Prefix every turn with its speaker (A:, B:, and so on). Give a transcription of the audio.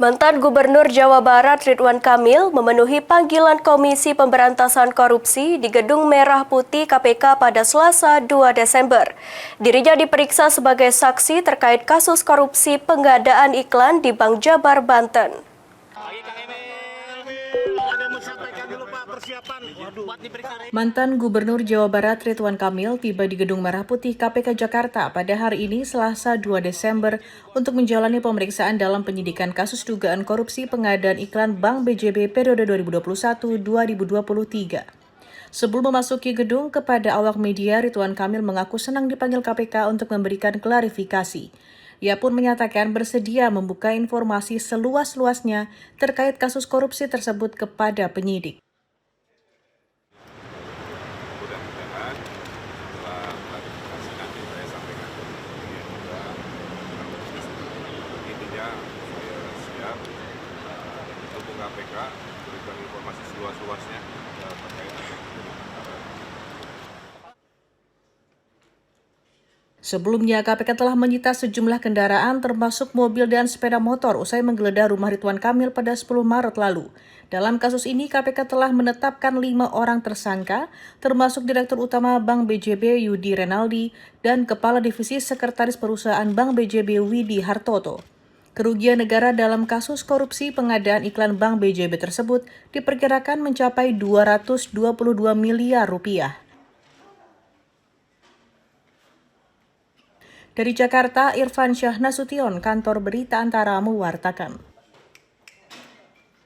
A: Mantan Gubernur Jawa Barat Ridwan Kamil memenuhi panggilan Komisi Pemberantasan Korupsi di Gedung Merah Putih KPK pada Selasa 2 Desember. Dirinya diperiksa sebagai saksi terkait kasus korupsi pengadaan iklan di Bank Jabar, Banten. Mantan Gubernur Jawa Barat Ridwan Kamil tiba di Gedung Merah Putih KPK Jakarta pada hari ini Selasa 2 Desember untuk menjalani pemeriksaan dalam penyidikan kasus dugaan korupsi pengadaan iklan Bank BJB periode 2021-2023. Sebelum memasuki gedung, kepada awak media, Ridwan Kamil mengaku senang dipanggil KPK untuk memberikan klarifikasi. Ia pun menyatakan bersedia membuka informasi seluas-luasnya terkait kasus korupsi tersebut kepada penyidik.
B: Mudah-mudahan setelah klarifikasi nanti saya sampaikan ke Kementerian juga, intinya saya siap untuk KPK berikan informasi seluas-luasnya terkait dengan perkara.
A: Sebelumnya, KPK telah menyita sejumlah kendaraan termasuk mobil dan sepeda motor usai menggeledah rumah Ridwan Kamil pada 10 Maret lalu. Dalam kasus ini, KPK telah menetapkan 5 orang tersangka, termasuk Direktur Utama Bank BJB Yudi Renaldi dan Kepala Divisi Sekretaris Perusahaan Bank BJB Widi Hartoto. Kerugian negara dalam kasus korupsi pengadaan iklan Bank BJB tersebut diperkirakan mencapai 222 miliar rupiah. Dari Jakarta, Irfan Syah Nasution, Kantor Berita Antara mewartakan.